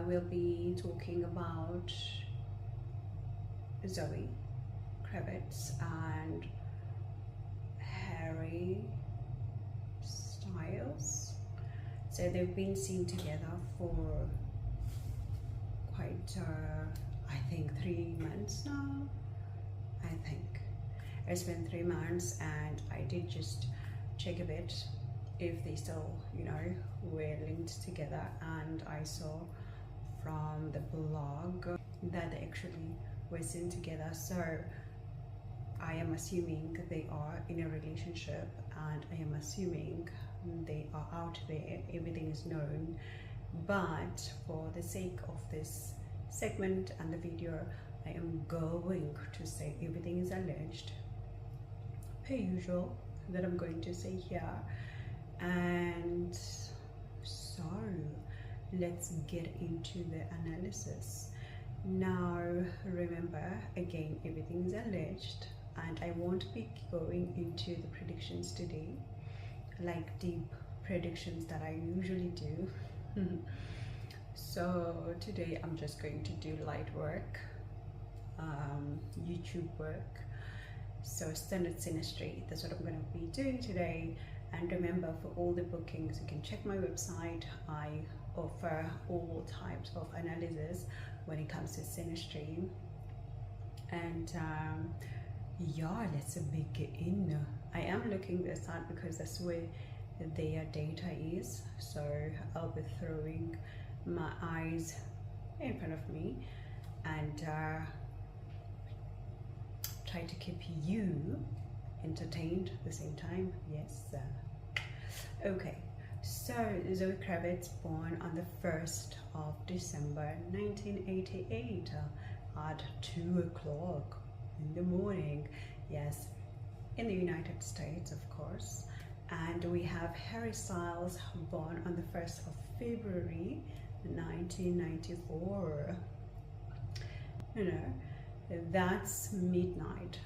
will be talking about Zoë Kravitz and Harry Styles. So they've been seen together for quite I think 3 months now. I think it's been 3 months, and I did just check a bit if they still, you know, were linked together, and I saw from the blog that they actually were seen together. So I am assuming they are in a relationship, and I am assuming they are out there, everything is known. But for the sake of this segment and the video, I am going to say everything is alleged per usual that I'm going to say here. And so let's get into the analysis. Now remember, again, everything is alleged, and I won't be going into the predictions today, like deep predictions that I usually do. So today I'm just going to do light work, YouTube work. So standard Synastry, that's what I'm going to be doing today. And remember, for all the bookings, you can check my website. I offer all types of analysis when it comes to Synastry. And yeah, let's begin. I am looking this out because that's where their data is. So I'll be throwing my eyes in front of me and try to keep you entertained at the same time. Yes. Okay, so Zoë Kravitz, born on the 1st of December 1988 at 2 o'clock in the morning. Yes, in the United States, of course. And we have Harry Styles, born on the 1st of February 1994. You know, that's midnight,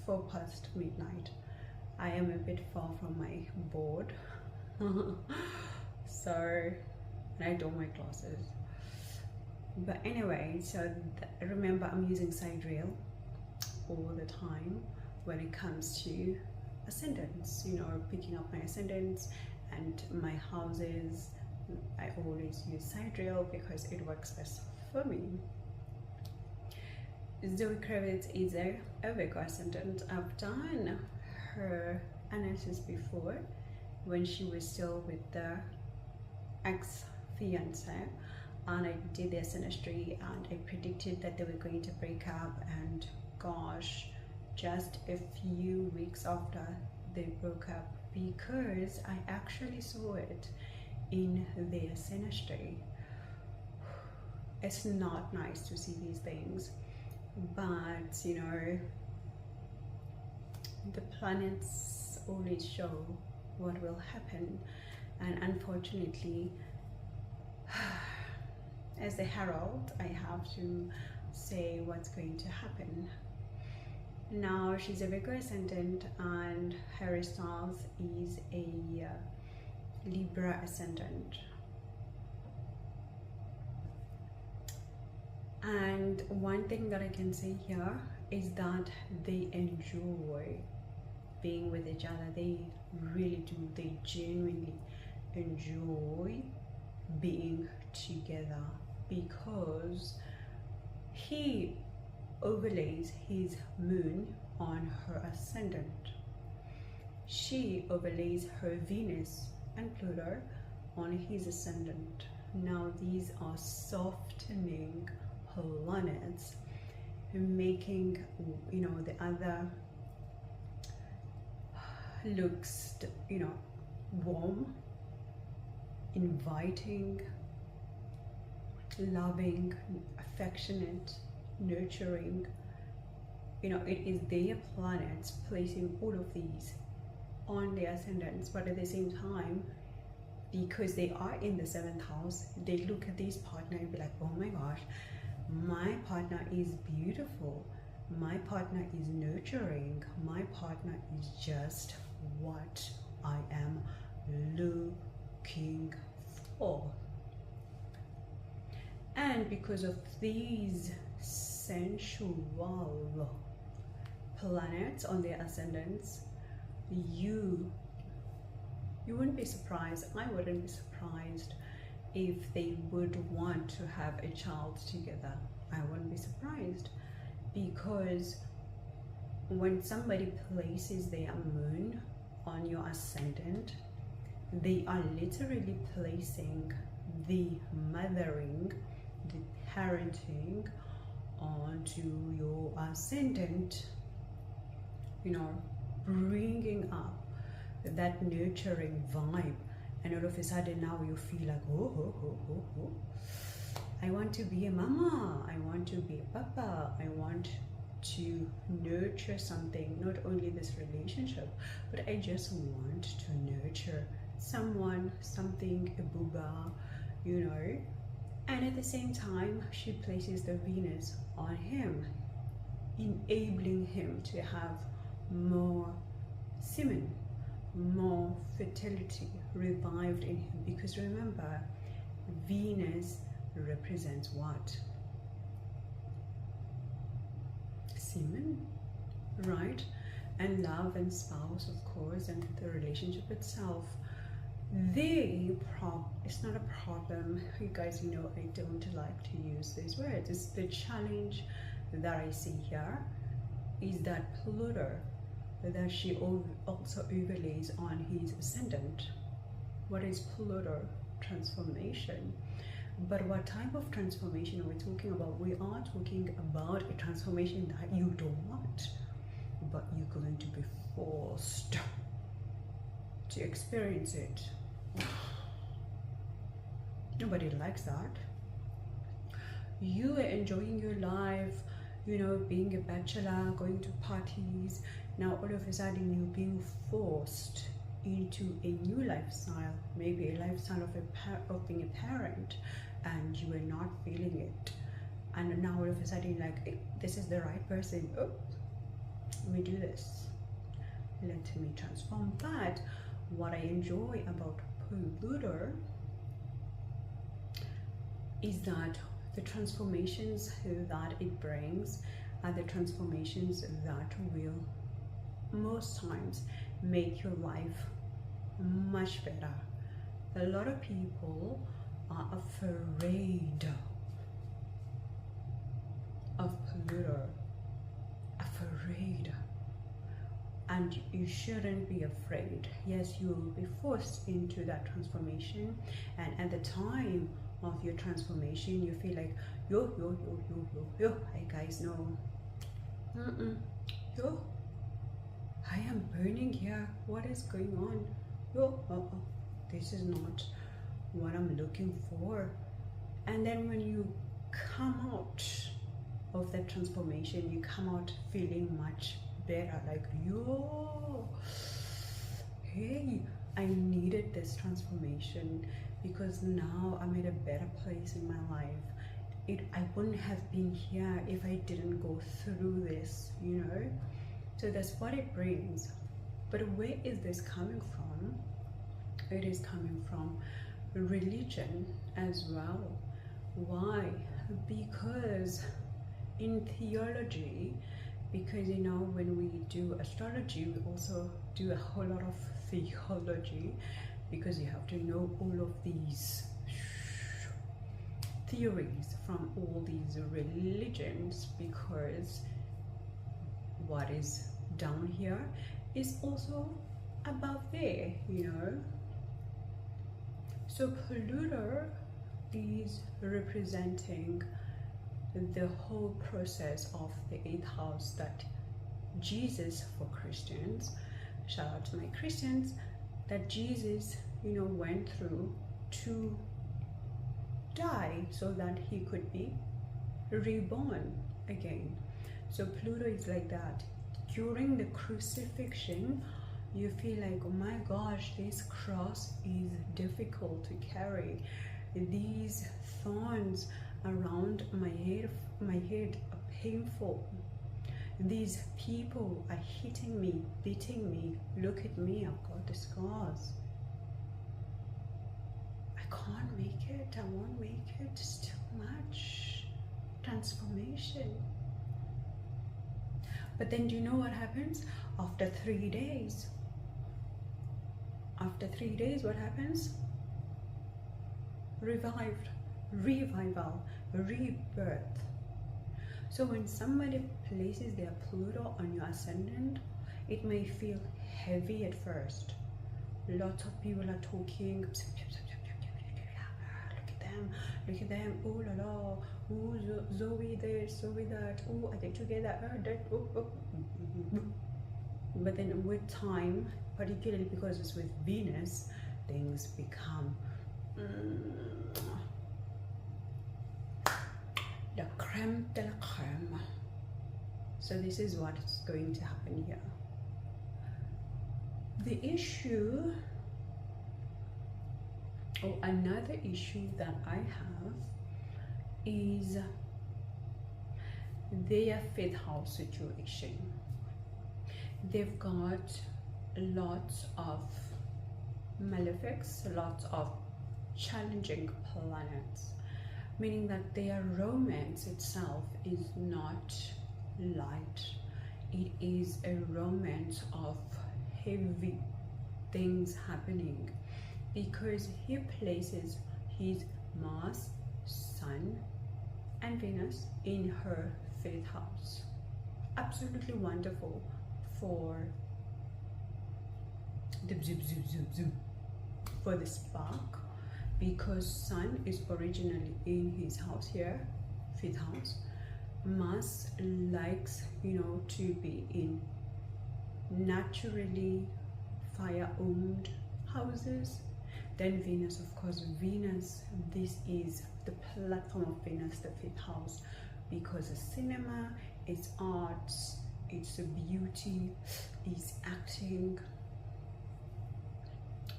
4 past midnight. I am a bit far from my board. So, and I don't wear glasses. But anyway, so remember, I'm using sidereal all the time when it comes to ascendants, you know, picking up my ascendants and my houses. I always use sidereal because it works best for me. Zoë Kravitz is a Virgo ascendant. I've done her analysis before when she was still with the ex-fiance, and I did their Synastry and I predicted that they were going to break up, and gosh, just a few weeks after they broke up, because I actually saw it in their Synastry. It's not nice to see these things, but you know, the planets always show what will happen, and unfortunately, as the herald, I have to say what's going to happen. Now, she's a Virgo ascendant, and Harry Styles is a Libra ascendant. And one thing that I can say here is that they enjoy being with each other. They really do. They genuinely enjoy being together, because he overlays his moon on her ascendant. She overlays her Venus and Pluto on his ascendant. Now these are softening planets, making, you know, the other looks, you know, warm, inviting, loving, affectionate, nurturing. You know, it is their planets placing all of these on their ascendants, but at the same time, because they are in the 7th house, they look at this partner and be like, oh my gosh, my partner is beautiful, my partner is nurturing, my partner is just what I am looking for. And because of these sensual planets on their ascendants, you wouldn't be surprised, I wouldn't be surprised if they would want to have a child together. I wouldn't be surprised, because when somebody places their moon on your ascendant, they are literally placing the mothering, the parenting onto your ascendant, you know, bringing up that nurturing vibe. And all of a sudden now you feel like, oh, I want to be a mama, I want to be a papa, I want to nurture something, not only this relationship, but I just want to nurture someone, something, a booba, you know. And at the same time, she places the Venus on him, enabling him to have more semen, more fertility revived in him. Because remember, Venus represents what? Semen, right? And love and spouse, of course, and the relationship itself. It's not a problem, you guys, you know, I don't like to use these words. It's the challenge that I see here is that Pluto, that she also overlays on his ascendant. What is Pluto? Transformation. But what type of transformation are we talking about? We are talking about a transformation that you don't want, but you're going to be forced to experience it. Nobody likes that. You are enjoying your life, you know, being a bachelor, going to parties. Now all of a sudden you're being forced into a new lifestyle, maybe a lifestyle of being a parent, and you are not feeling it. And now all of a sudden you're like, hey, this is the right person. Oh, let me do this. Let me transform. But what I enjoy about Pluto is that the transformations that it brings are the transformations that will most times make your life much better. A lot of people are afraid of Pluto, afraid. And you shouldn't be afraid. Yes, you will be forced into that transformation, and at the time of your transformation you feel like yo, hey guys, no, yo, I am burning here, what is going on? Yo, this is not what I'm looking for. And then when you come out of that transformation, you come out feeling much better, like, yo, hey, I needed this transformation because now I'm at a better place in my life. I wouldn't have been here if I didn't go through this, you know. So that's what it brings. But where is this coming from? It is coming from religion as well. Why? Because in theology, because you know, when we do astrology, we also do a whole lot of theology, because you have to know all of these theories from all these religions, because what is down here is also above there, you know. So Pluto is representing the whole process of the 8th house that Jesus, for Christians, shout out to my Christians, that Jesus, you know, went through to die so that he could be reborn again. So Pluto is like that. During the crucifixion, you feel like, oh my gosh, this cross is difficult to carry. These thorns around my head are painful. These people are hitting me, beating me. Look at me, I've got the scars. I can't make it, I won't make it. Still much transformation. But then do you know what happens after 3 days? After 3 days, what happens? Revived, revival, rebirth. So when somebody places their Pluto on your ascendant, it may feel heavy at first. Lots of people are talking. Look at them. Oh la la. Oh, Zoe this, Zoe that. Oh, are they together? That. Oh, oh. But then with time, particularly because it's with Venus, things become the creme de la creme. So this is what's going to happen here. The issue, or another issue that I have, is their fifth house situation. They've got lots of malefics, lots of challenging planets, meaning that their romance itself is not light. It is a romance of heavy things happening, because he places his Mars, Sun and Venus in her fifth house. Absolutely wonderful for the for the spark, because Sun is originally in his house here, fifth house. Mars likes, to be in naturally fire-owned houses. Then Venus, of course, this is the platform of Venus, the fifth house, because it's cinema, it's arts, it's beauty, it's acting,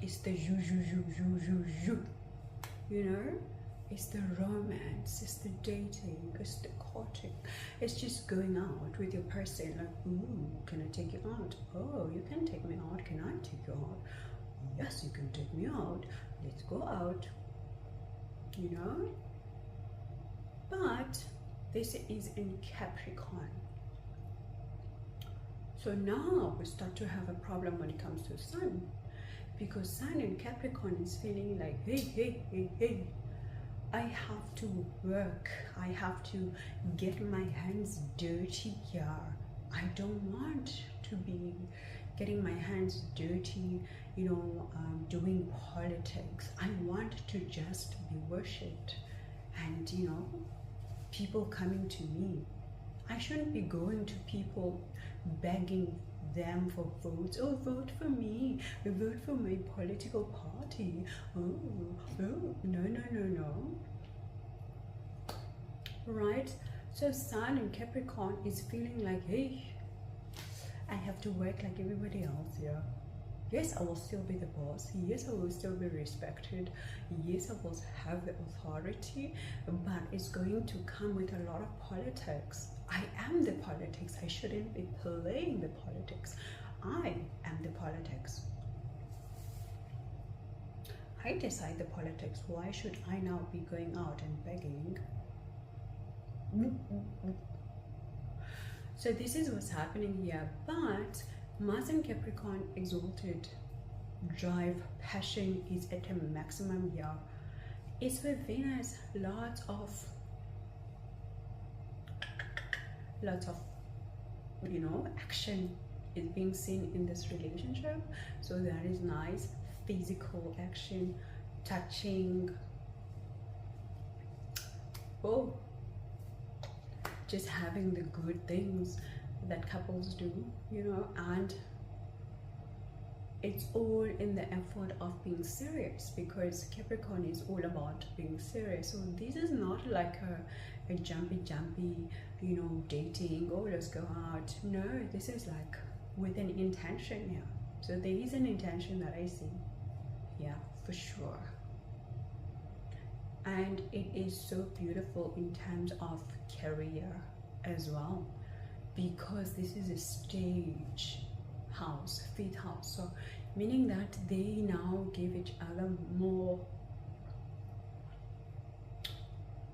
it's the it's the romance, it's the dating, it's the courting, it's just going out with your person, like, ooh, can I take you out? Oh, you can take me out. Can I take you out? Yes, you can take me out. Let's go out. But this is in Capricorn. So now we start to have a problem when it comes to Sun, because Sun in Capricorn is feeling like, hey, I have to work. I have to get my hands dirty here. I don't want to be getting my hands dirty, doing politics. I want to just be worshipped and, people coming to me. I shouldn't be going to people begging them for votes. Oh, vote for me. Vote for my political party. Oh, no. Right? So Sun in Capricorn is feeling like, hey, I have to work like everybody else here. Yes, I will still be the boss. Yes, I will still be respected. Yes, I will have the authority, but it's going to come with a lot of politics. I am the politics. I shouldn't be playing the politics. I am the politics. I decide the politics. Why should I now be going out and begging? So this is what's happening here. But Mars in Capricorn, exalted, drive, passion is at a maximum here. It's with Venus, lots of action is being seen in this relationship. So that is nice. Physical action, touching, just having the good things that couples do, and it's all in the effort of being serious, because Capricorn is all about being serious. So this is not like a jumpy, dating, let's go out. No, this is like with an intention here. So there is an intention that I see. Yeah, for sure. And it is so beautiful in terms of career as well, because this is a stage house, fifth house. So meaning that they now give each other more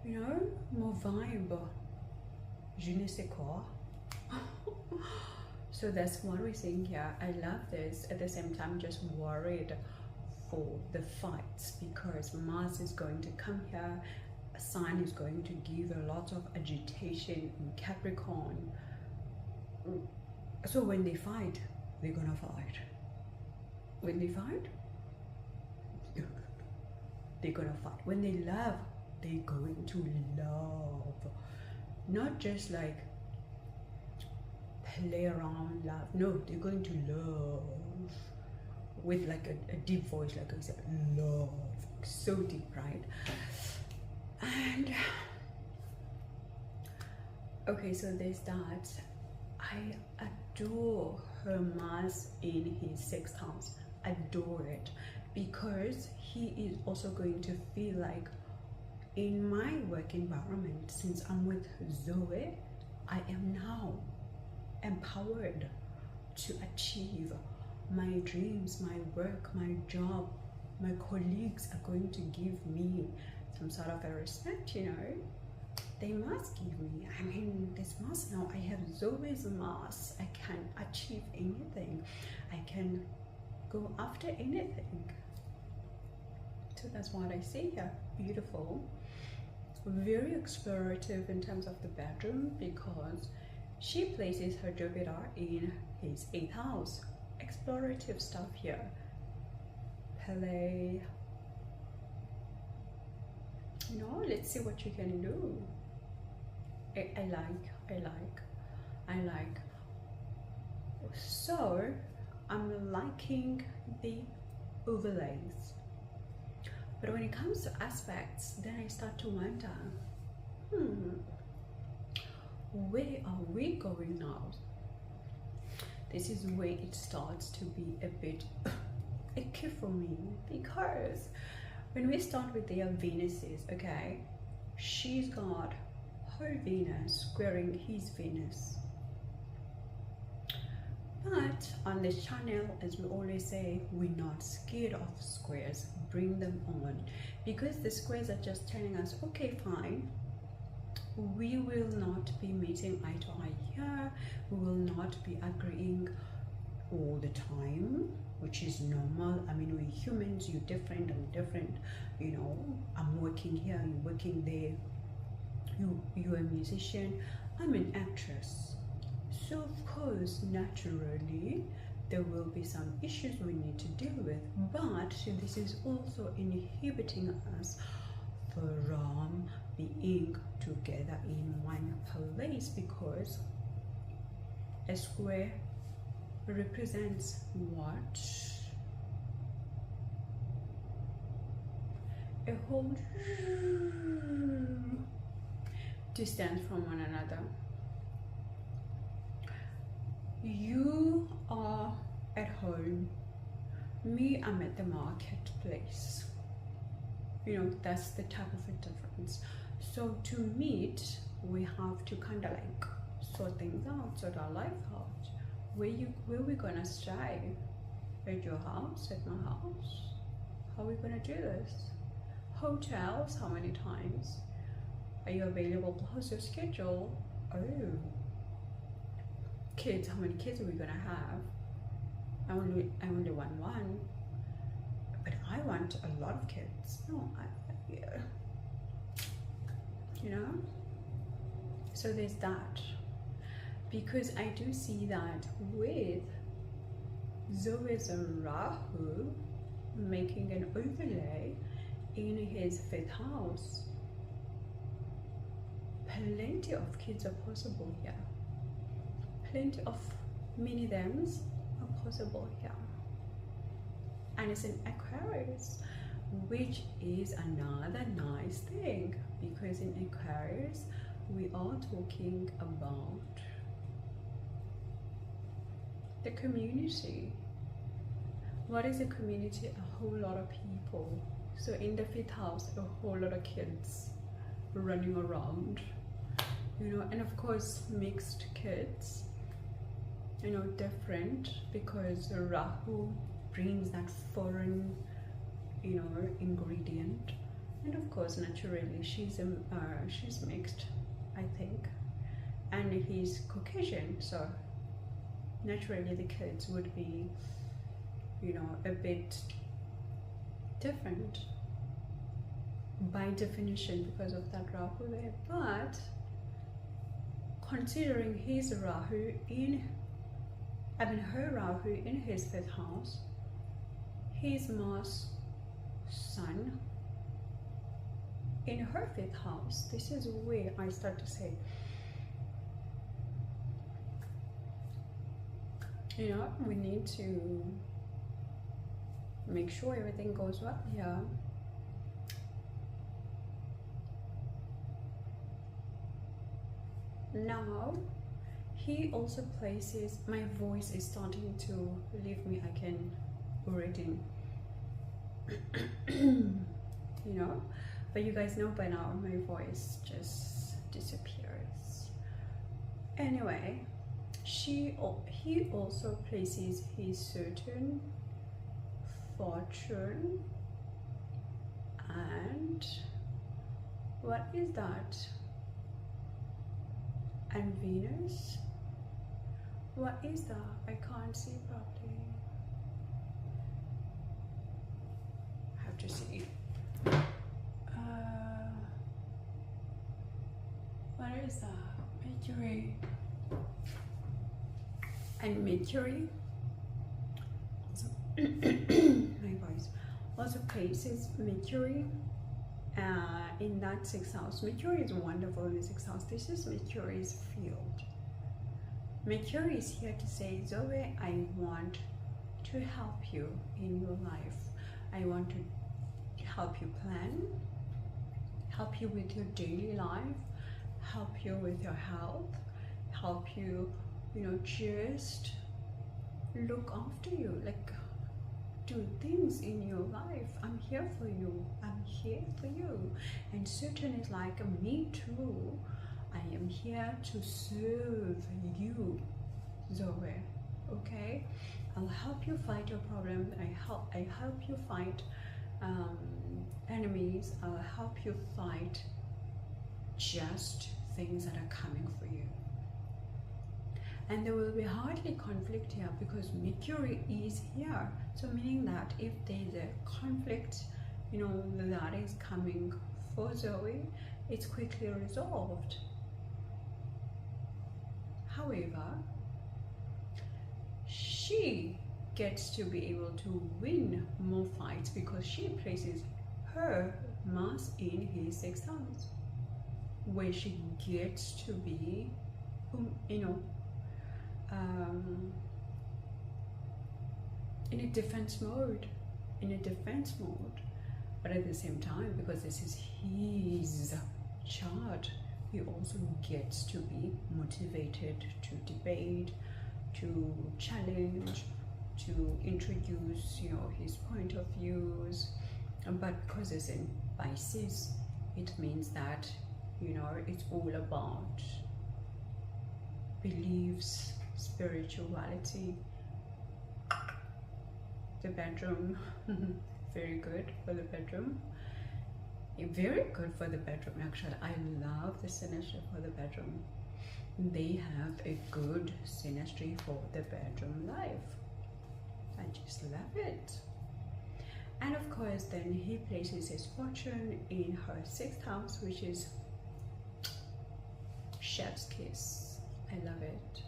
you know, more vibe, je ne sais quoi. So that's what we're seeing here. I love this. At the same time, just worried for the fights, because Mars is going to come here. A sign is going to give a lot of agitation in Capricorn. So when they fight, they're gonna fight. When they fight, they're gonna fight. When they love, they're going to love. Not just like play around, love. No, they're going to love with like a deep voice, like I said, love. So deep, right? And okay, so there's that. I adore her Mars in his sixth house. Adore it, because he is also going to feel like, in my work environment, since I'm with Zoe, I am now empowered to achieve my dreams, my work, my job. My colleagues are going to give me some sort of a respect, you know. They must give me. I mean, this Mars now, I have Zoe's Mars. I can achieve anything. I can go after anything. So that's what I see here. Beautiful. Very explorative in terms of the bedroom, because she places her Jupiter in his 8th house. Explorative stuff here. Play. You know, let's see what you can do. I like. So I'm liking the overlays, but when it comes to aspects, then I start to wonder, where are we going now? This is where it starts to be a bit icky for me, because when we start with their Venuses, okay, she's got her Venus squaring his Venus. But on this channel, as we always say, we're not scared of squares. Bring them on, because the squares are just telling us, okay, fine, we will not be meeting eye to eye here. We will not be agreeing all the time, which is normal. I mean, we're humans. You're different, I'm different. You know, I'm working here, you're working there. You're a musician, I'm an actress. So of course, naturally, there will be some issues we need to deal with, but this is also inhibiting us from being together in one place, because a square represents what? A whole distance from one another. You are at home, me, I'm at the marketplace. You know, that's the type of a difference. So to meet, we have to kind of like sort things out, sort our life out. Where we gonna stay? At your house? At my house? How are we gonna do this? Hotels? How many times? Are you available? How's your schedule? Oh. Kids, how many kids are we gonna have? I only want one, but I want a lot of kids. No, yeah. You know. So there's that, because I do see that with Zoe's Rahu making an overlay in his 5th house. Plenty of kids are possible here. Plenty of mini thems are possible here. And it's in Aquarius, which is another nice thing, because in Aquarius we are talking about the community. What is a community? A whole lot of people. So in the 5th house, a whole lot of kids running around, you know, and of course mixed kids, you know, different, because Rahu brings that foreign, you know, ingredient. And of course, naturally, she's mixed, I think, and he's Caucasian, so naturally the kids would be, you know, a bit different by definition because of that Rahu there. But considering his Rahu her Rahu in his 5th house, his Mars Sun in her 5th house, this is where I start to say, you know, we need to make sure everything goes well here. Now, he also places, my voice is starting to leave me, I can already, you know, but you guys know by now my voice just disappears. Anyway, he also places his certain fortune, and what is that? And Venus, what is that? I can't see properly. I have to see. What is that? Mercury. And Mercury also my voice also places Mercury in that 6th house. Mercury is wonderful in the 6th house. This is Mercury's field. Mercury is here to say, Zoe, I want to help you in your life. I want to help you plan, help you with your daily life, help you with your health, help you, you know, just look after you, like do things in your life. I'm here for you. I'm here for you. And Saturn is like, me too. I am here to serve you, Zoe. Okay? I'll help you fight your problem. I help you fight enemies. I'll help you fight just things that are coming for you. And there will be hardly conflict here because Mercury is here. So meaning that if there's a conflict, you know, that is coming for Zoe, it's quickly resolved. However, she gets to be able to win more fights because she places her Mars in his 6th house, where she gets to be, you know, in a defense mode, but at the same time, because this is his chart, he also gets to be motivated to debate, to challenge, to introduce, you know, his point of views. But because it's in Pisces, it means that, you know, it's all about beliefs, spirituality. The bedroom, very good for the bedroom. Very good for the bedroom, actually. I love the Synastry for the bedroom. They have a good Synastry for the bedroom life. I just love it. And of course, then he places his fortune in her 6th house, which is chef's kiss. I love it.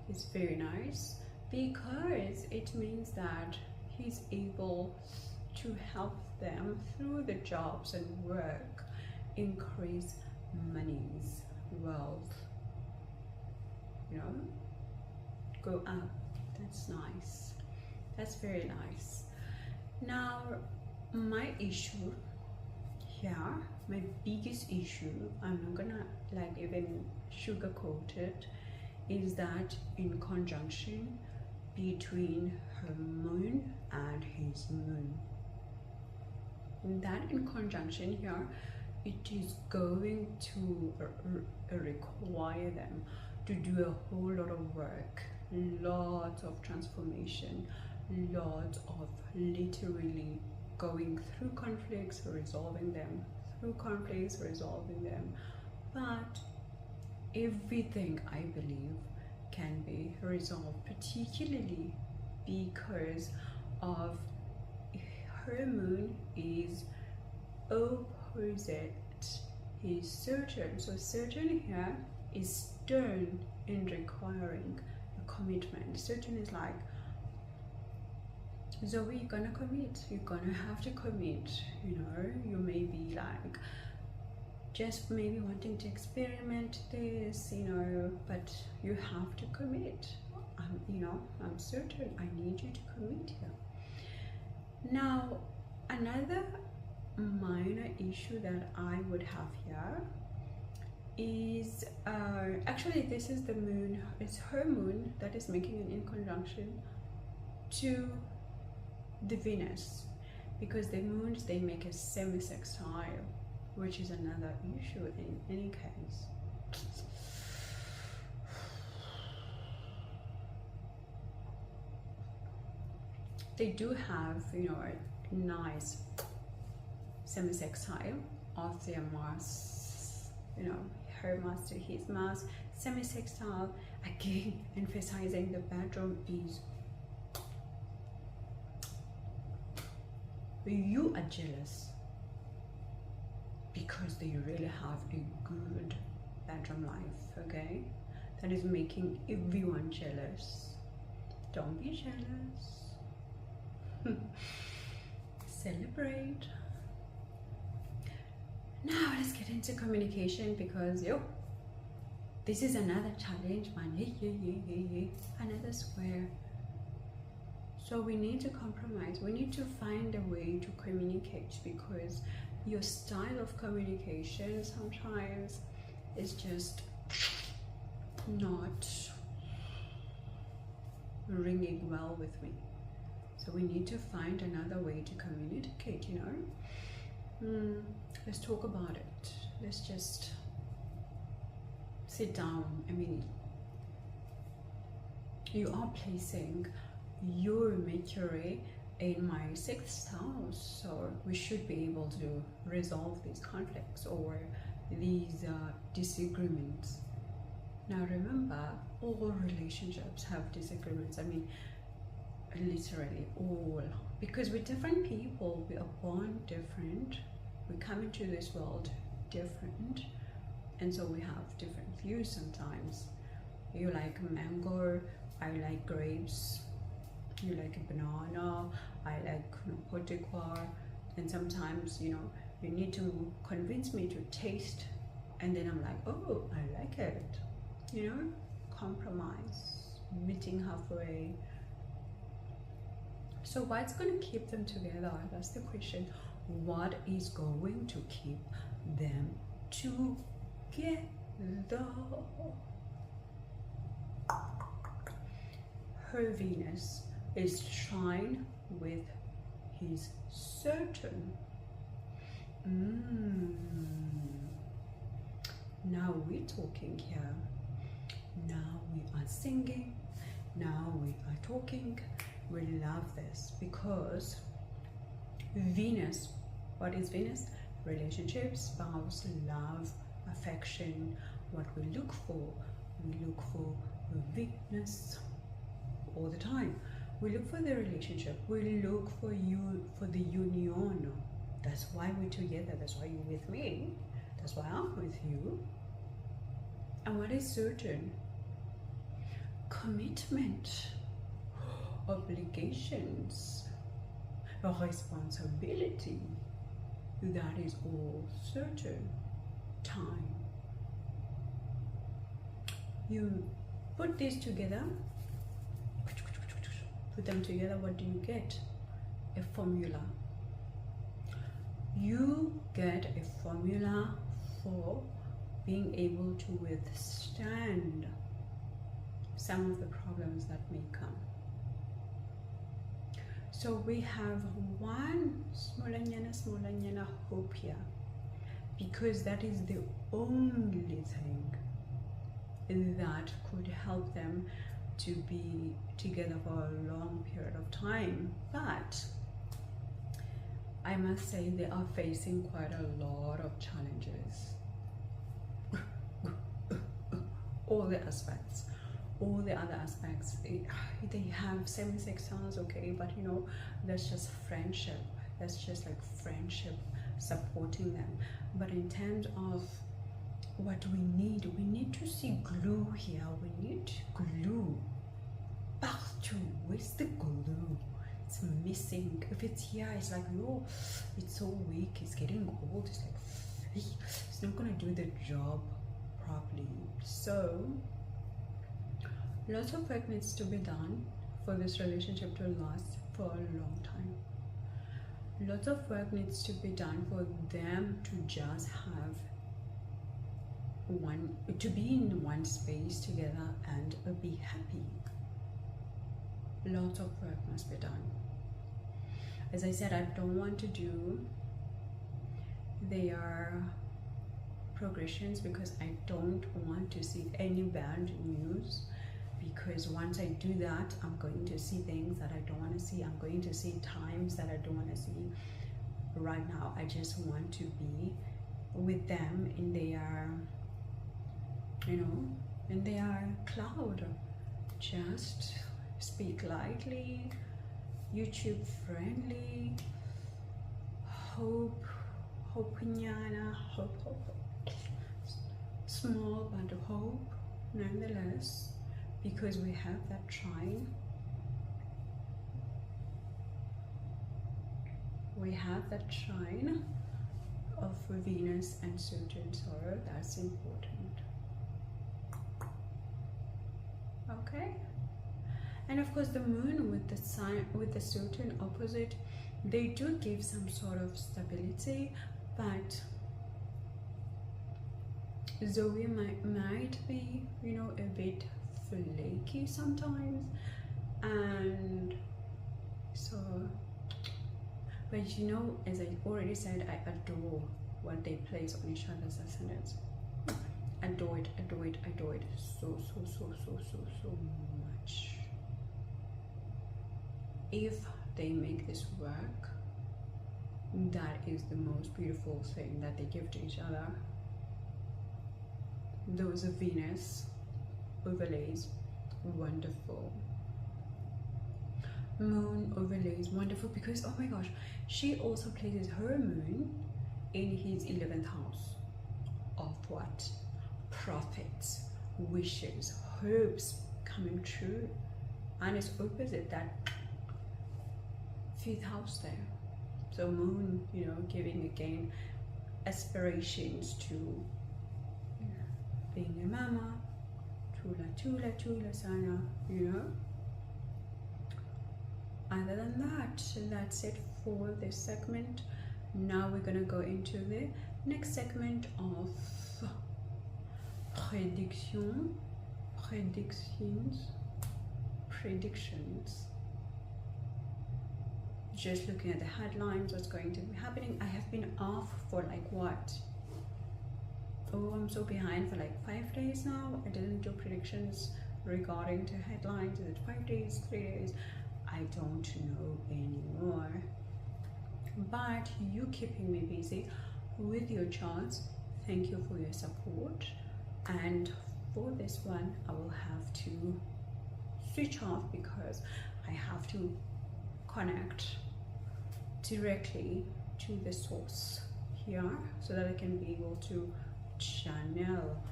It's very nice because it means that he's able to help them through the jobs and work, increase monies, wealth, you know, go up. That's nice. That's very nice. Now, my issue here, my biggest issue, I'm not gonna like even sugarcoat it, is that in conjunction between her moon and his moon. That in conjunction here, it is going to require them to do a whole lot of work, lots of transformation, lots of literally going through conflicts, resolving them through conflicts, resolving them. But everything, I believe, can be resolved, particularly because of her moon is opposite his Saturn. So Saturn here is stern in requiring a commitment. Saturn is like, Zoe, you're gonna commit, you're gonna have to commit. You know, you may be like just maybe wanting to experiment this, you know, but you have to commit. You know, I'm certain I need you to commit here. Now, another minor issue that I would have here is actually this is the moon, it's her moon that is making an inconjunction to the Venus, because the moons, they make a semi-sextile, which is another issue in any case. They do have, you know, a nice semi-sextile of their Mars, you know, her Mars to his Mars, semi-sextile, again emphasizing the bedroom is you are jealous because they really have a good bedroom life, okay? That is making everyone jealous. Don't be jealous. Celebrate. Now let's get into communication, because this is another challenge, man. Another square. So we need to compromise. We need to find a way to communicate, because your style of communication sometimes is just not ringing well with me. So we need to find another way to communicate, you know. Let's talk about it. Let's just sit down. I mean, you are placing your Mercury in my 6th house, so we should be able to resolve these conflicts or these disagreements. Now remember, all relationships have disagreements. I mean, literally all, because we're different people, we are born different, we come into this world different, and so we have different views sometimes. You like mango, I like grapes. You like a banana, I like potiquar, and sometimes, you know, you need to convince me to taste, and then I'm like, oh, I like it, you know. Compromise, meeting halfway. So what's going to keep them together? That's the question. What is going to keep them together? Her Venus is trine with his Saturn. Now we're talking here. Now we are singing. Now we are talking. We love this, because Venus, what is Venus? Relationships, spouse, love, affection. What we look for Venus all the time. We look for the relationship, we look for the union. That's why we're together, that's why you're with me, that's why I'm with you. And what is certain? Commitment, obligations, responsibility. That is all certain. Time. You put these together, put them together, what do you get? A formula. You get a formula for being able to withstand some of the problems that may come. So we have one small hope here, because that is the only thing that could help them to be together for a long period of time. But I must say they are facing quite a lot of challenges. All the aspects, all the other aspects, they have 76 stars, okay, but you know, that's just friendship. That's just like friendship supporting them. But in terms of what we need to see glue here. We need glue. Partout. Where's the glue? It's missing. If it's here, it's like, no, it's so weak, it's getting old, it's like, it's not gonna do the job properly. So lots of work needs to be done for this relationship to last for a long time. Lots of work needs to be done for them to just have to be in one space together and be happy. Lots of work must be done. As I said, I don't want to do their progressions because I don't want to see any bad news, because once I do that, I'm going to see things that I don't want to see. I'm going to see times that I don't want to see. Right now, I just want to be with them in their, you know, in their cloud. Just speak lightly, YouTube friendly, hope, small but hope nonetheless, because we have that trine. We have that trine of Venus and Saturn, so that's important. Okay, and of course the moon with the sign, with the Saturn opposite, they do give some sort of stability, but Zoe might be, you know, a bit flaky sometimes, and so, but you know, as I already said, I adore what they place on each other's ascendants. Adore it, adore it, adore it so much. If they make this work, that is the most beautiful thing that they give to each other. Those Venus overlays, wonderful. Moon overlays, wonderful, because oh my gosh, she also places her moon in his 11th house of what? Profits, wishes, hopes coming true, and it's opposite that 5th house there. So moon, you know, giving again aspirations to being a mama, tula sana, you know. Other than that, that's it for this segment. Now we're gonna go into the next segment of predictions. Just looking at the headlines, what's going to be happening. I have been off for like what? Oh, I'm so behind for like 5 days now. I didn't do predictions regarding to headlines. Is it 5 days, 3 days? I don't know anymore. But you keeping me busy with your charts. Thank you for your support. And for this one, I will have to switch off because I have to connect directly to the source here so that I can be able to channel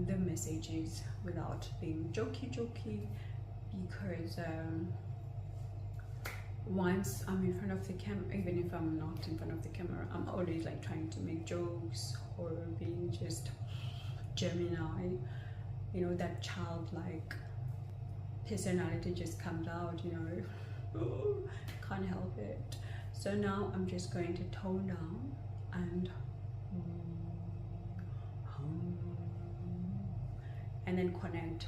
the messages without being jokey, because once I'm in front of the camera, even if I'm not in front of the camera, I'm always like trying to make jokes or being just Gemini, you know, that childlike personality just comes out, you know. Can't help it. So now I'm just going to tone down and then connect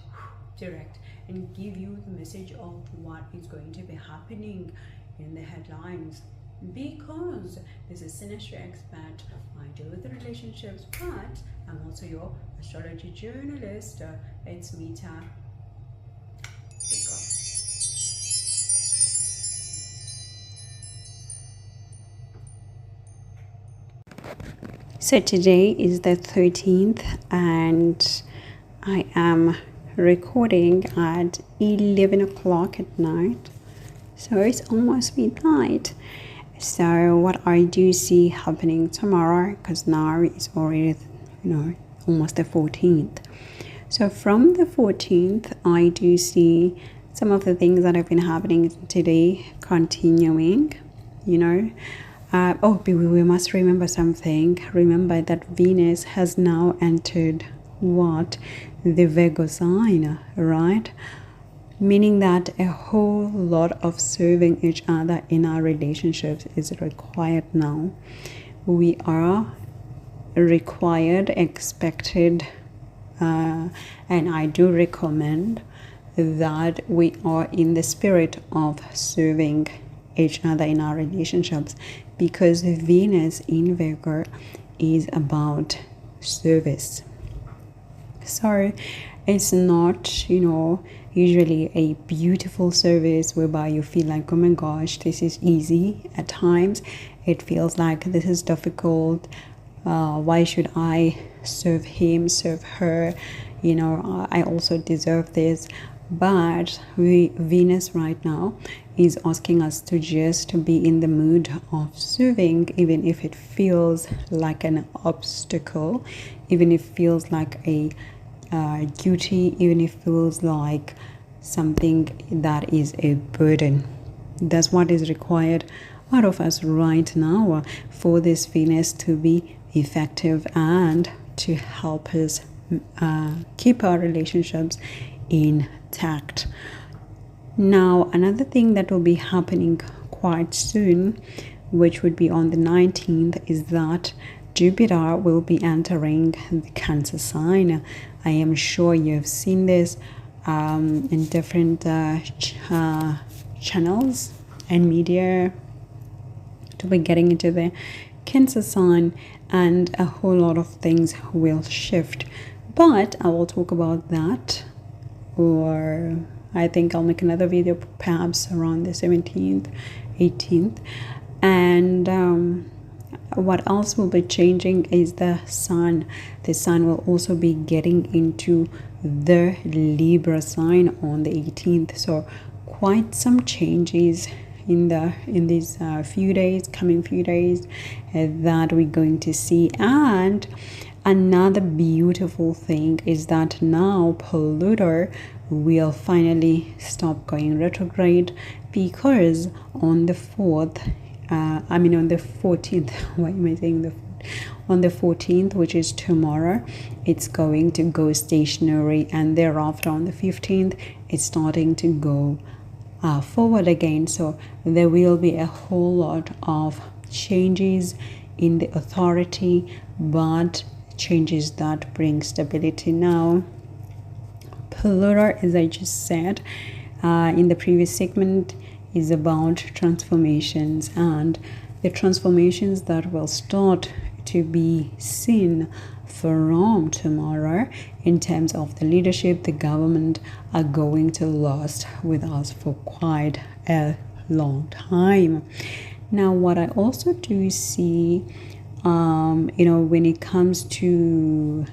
direct and give you the message of what is going to be happening in the headlines, because this is Synastry expert. I deal with the relationships, but I'm also your astrology journalist. It's Mita. Let's go. So today is the 13th and I am recording at 11 o'clock at night. So it's almost midnight. So what I do see happening tomorrow, because now it's already, almost the 14th. So from the 14th, I do see some of the things that have been happening today continuing, we must remember something. Remember that Venus has now entered what? The Virgo sign, right? Meaning that a whole lot of serving each other in our relationships is required now. We are required, expected, and I do recommend that we are in the spirit of serving each other in our relationships, because Venus in Virgo is about service. So it's not, usually a beautiful service whereby you feel like, oh my gosh, this is easy. At times it feels like this is difficult. Why should I serve him, serve her? I also deserve this. But Venus right now is asking us to just be in the mood of serving, even if it feels like an obstacle, even if it feels like a duty, even if it feels like something that is a burden. That's what is required out of us right now for this Venus to be effective and to help us keep our relationships intact. Now, another thing that will be happening quite soon, which would be on the 19th, is that Jupiter will be entering the Cancer sign. I am sure you've seen this in different channels and media to be getting into the Cancer sign, and a whole lot of things will shift. But I will talk about that, or I think I'll make another video perhaps around the 17th, 18th. And what else will be changing is the sun. The sun will also be getting into the Libra sign on the 18th. So quite some changes in these coming few days that we're going to see. And another beautiful thing is that now Pluto will finally stop going retrograde, because on the 4th, on the 14th, why am I saying the 4th? On the 14th, which is tomorrow, it's going to go stationary, and thereafter on the 15th, it's starting to go forward again. So there will be a whole lot of changes in the authority, but changes that bring stability. Now, Pluto, as I just said in the previous segment, is about transformations, and the transformations that will start to be seen from tomorrow in terms of the leadership, the government, are going to last with us for quite a long time. Now, what I also do see, when it comes to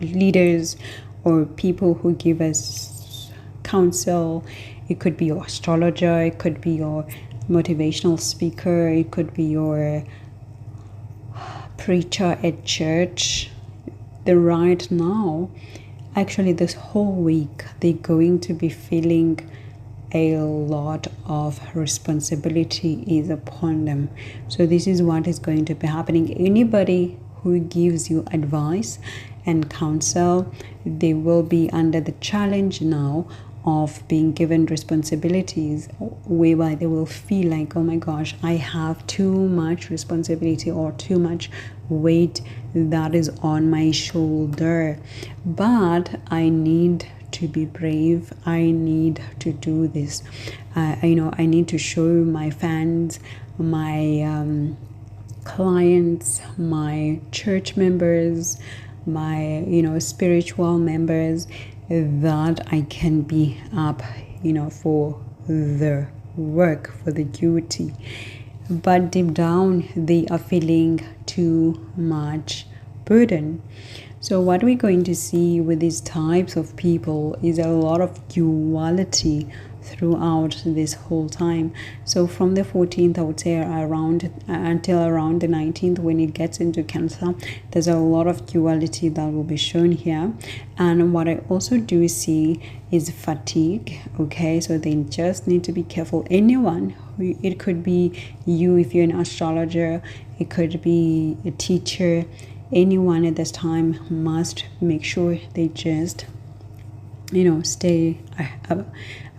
leaders or people who give us counsel, it could be your astrologer, it could be your motivational speaker, it could be your preacher at church. Right now, actually this whole week, they're going to be feeling a lot of responsibility is upon them. So this is what is going to be happening. Anybody who gives you advice and counsel, they will be under the challenge now of being given responsibilities, whereby they will feel like, oh my gosh, I have too much responsibility or too much weight that is on my shoulder. But I need to be brave. I need to do this. I need to show my fans, my clients, my church members, my spiritual members, that I can be up for the work, for the duty. but deep down they are feeling too much burden. So what we're going to see with these types of people is a lot of duality throughout this whole time. So from the 14th, I would say around until around the 19th, when it gets into Cancer, there's a lot of duality that will be shown here. And what I also do see is fatigue. Okay, so they just need to be careful. Anyone, it could be you if you're an astrologer, it could be a teacher, anyone at this time must make sure they just stay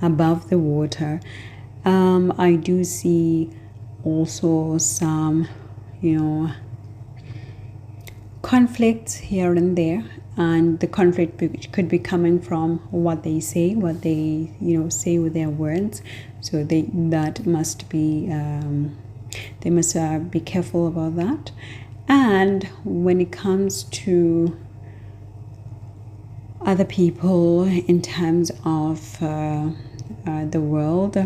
above the water. I do see also some conflicts here and there, and the conflict could be coming from what they say, say with their words. So that must be they must be careful about that. And when it comes to other people in terms of the world,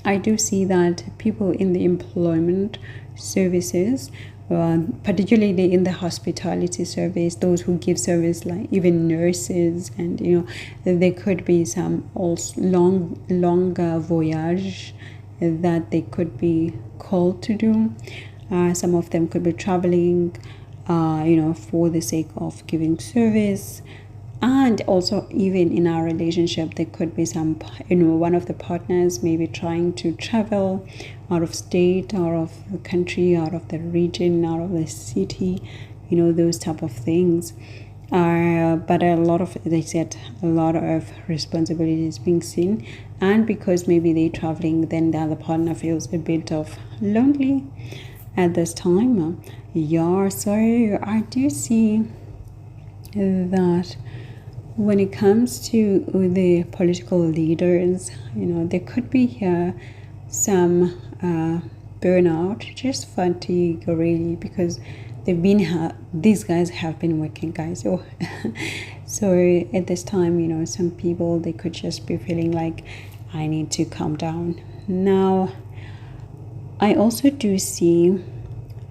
I do see that people in the employment services, particularly in the hospitality service, those who give service, like even nurses, and there could be some also longer voyage that they could be called to do. Some of them could be traveling for the sake of giving service. And also, even in our relationship, there could be some, one of the partners maybe trying to travel out of state, out of the country, out of the region, out of the city, those type of things. But a lot of, as I said, a lot of responsibilities being seen. And because maybe they're traveling, then the other partner feels a bit of lonely at this time. So I do see that when it comes to the political leaders, there could be some burnout, just fatigue really, because these guys have been working, guys. So at this time, some people, they could just be feeling like, I need to calm down. Now, I also do see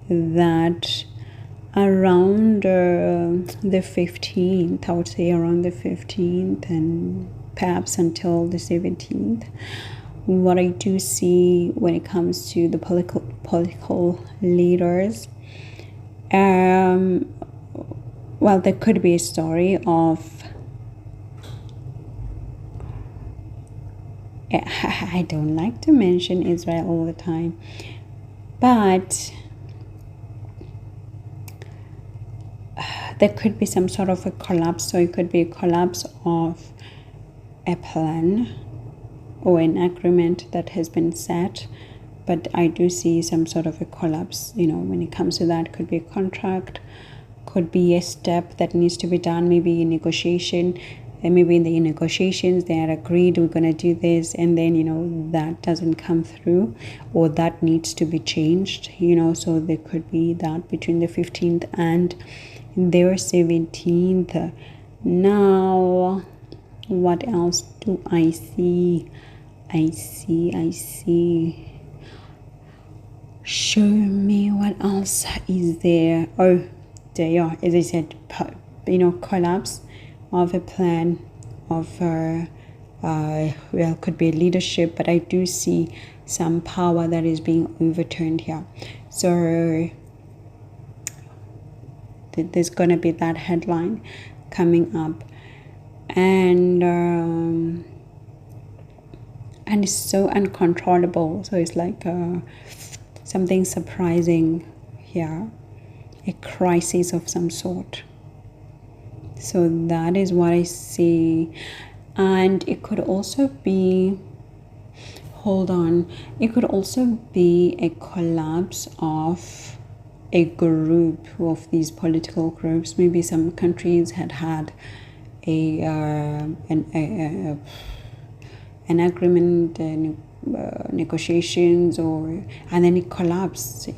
that around the 15th, I would say around the 15th and perhaps until the 17th, what I do see when it comes to the political leaders, well, there could be a story of, I don't like to mention Israel all the time, but there could be some sort of a collapse. So it could be a collapse of a plan or an agreement that has been set, but I do see some sort of a collapse, when it comes to that. Could be a contract, could be a step that needs to be done, maybe a negotiation, and maybe in the negotiations they had agreed we're going to do this, and then that doesn't come through, or that needs to be changed, so there could be that between the 15th and their 17th. Now, what else do I see? I see. Show me what else is there. Oh, there you are. As I said, collapse of a plan of could be leadership, but I do see some power that is being overturned here. So there's gonna be that headline coming up, and it's so uncontrollable. So it's like something surprising here, a crisis of some sort. So that is what I see. And it could also be, it could also be a collapse of a group of these political groups. Maybe some countries had an agreement, negotiations, and then it collapsed,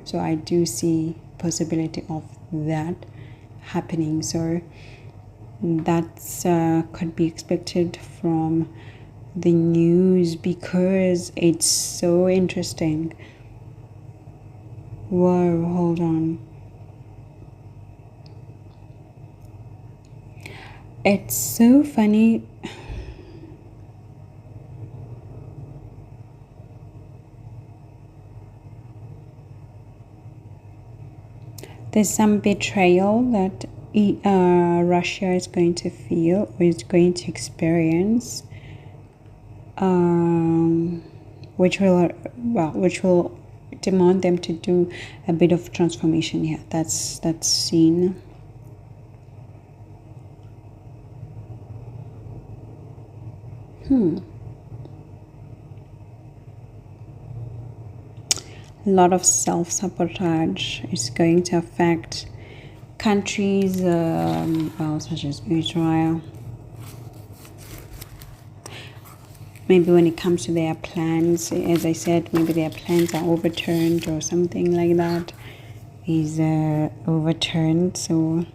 So I do see possibility of that happening. So that's could be expected from the news because it's so interesting. Whoa, hold on. It's so funny. There's some betrayal that Russia is going to feel or is going to experience, which will demand them to do a bit of transformation here. That's seen. A lot of self-sabotage is going to affect countries, such as Israel. Maybe when it comes to their plans, as I said, maybe their plans are overturned or something like that is overturned. So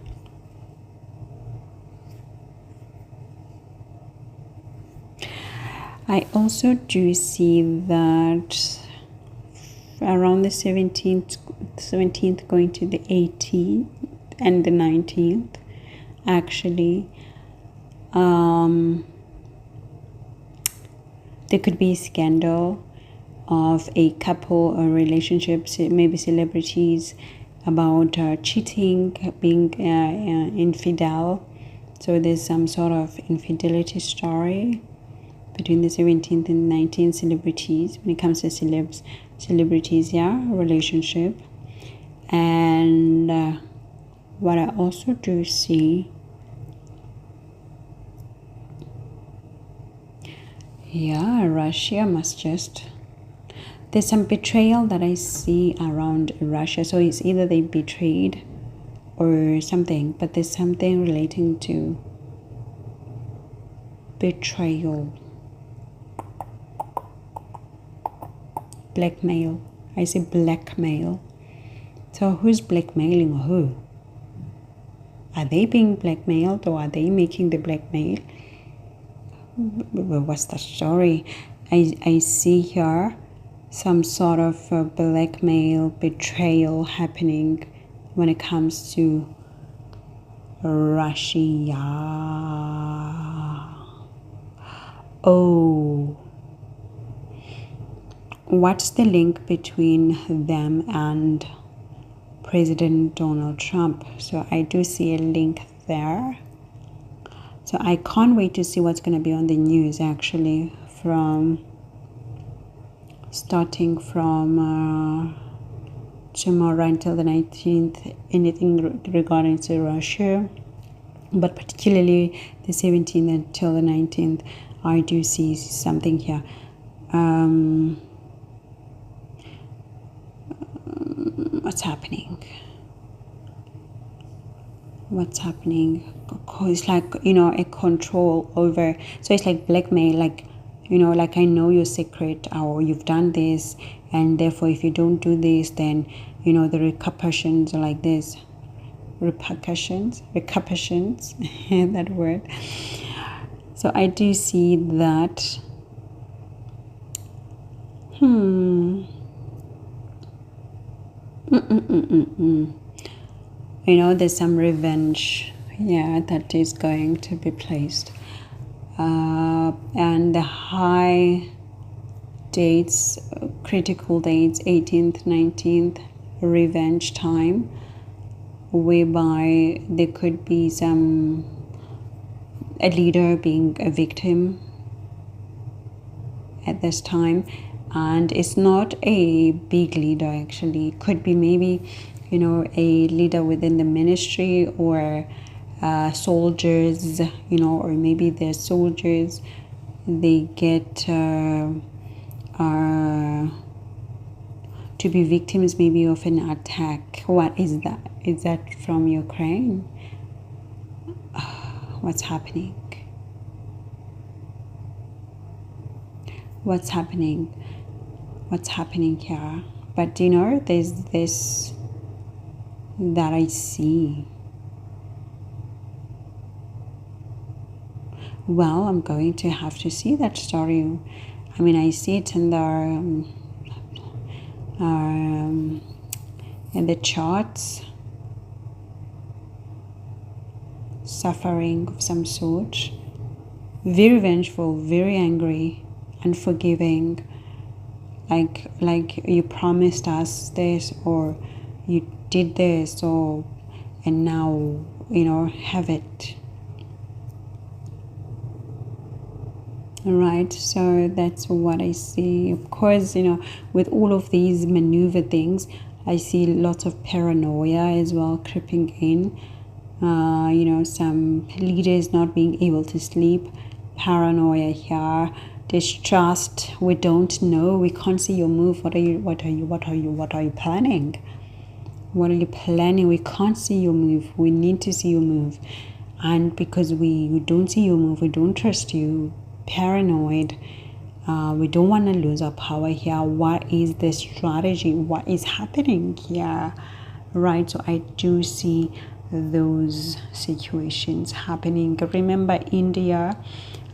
I also do see that around the 17th going to the 18th and the 19th, actually, there could be a scandal of a couple or relationships, maybe celebrities, about cheating, being infidel. So there's some sort of infidelity story between the 17th and 19th celebrities when it comes to celebrities, relationship. And what I also do see, Russia must just, there's some betrayal that I see around Russia. So it's either they betrayed or something, but there's something relating to betrayal. Blackmail. I say blackmail. So who's blackmailing who? Are they being blackmailed or are they making the blackmail? What's the story? I see here some sort of blackmail, betrayal happening when it comes to Russia. Oh. What's the link between them and President Donald Trump? So I do see a link there. So I can't wait to see what's going to be on the news, actually, starting from tomorrow until the 19th, anything regarding to Russia, but particularly the 17th until the 19th, I do see something here. What's happening? It's like, a control over. So it's like blackmail, like, like I know your secret, or you've done this, and therefore if you don't do this, then the repercussions are like this. Repercussions that word. So I do see that. There's some revenge, that is going to be placed. And the high dates, critical dates, 18th, 19th, revenge time, whereby there could be a leader being a victim at this time. And it's not a big leader, actually. It could be maybe, a leader within the ministry, or soldiers, or maybe the soldiers, they get to be victims maybe of an attack. What is that? Is that from Ukraine? What's happening? What's happening here? But there's this that I see. well, I'm going to have to see that story. I mean, I see it in the charts. Suffering of some sort, very vengeful, very angry, unforgiving, like you promised us this, or you did this, and now have it. Right, so that's what I see. Of course, with all of these maneuver things, I see lots of paranoia as well creeping in. Some leaders not being able to sleep, paranoia here, distrust. We don't know. We can't see your move. What are you planning? What are you planning? We can't see your move. We need to see your move. And because we don't see your move, we don't trust you. Paranoid. We don't want to lose our power here. What is the strategy? What is happening here? Right, so I do see those situations happening. Remember, India,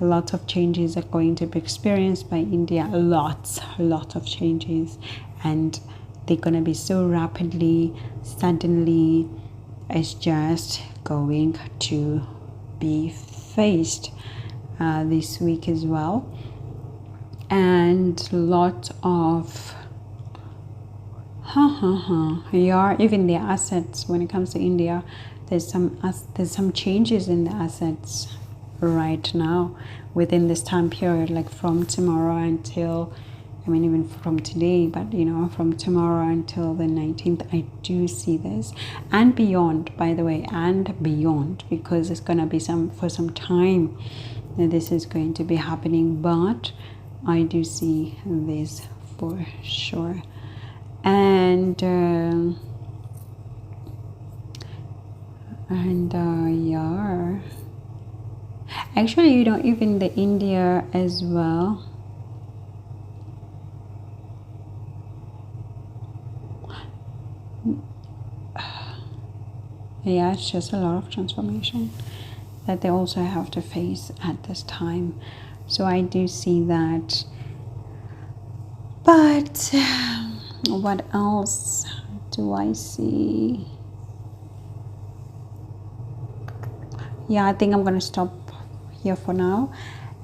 a lot of changes are going to be experienced by India. A lot of changes, and they're going to be so rapidly, suddenly. It's just going to be faced this week as well, and lot of even the assets. When it comes to India, there's some changes in the assets right now within this time period, like from tomorrow until, even from today, but from tomorrow until the 19th, I do see this, and beyond, by the way, and beyond, because it's going to be for some time this is going to be happening, but I do see this for sure. And yeah, actually, even the India as well. Yeah, it's just a lot of transformation that they also have to face at this time. So I do see that. But what else do I see? Yeah, I think I'm going to stop here for now.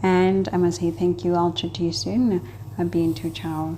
And I must say thank you. I'll chat to you soon. I'll be in touch. Ciao.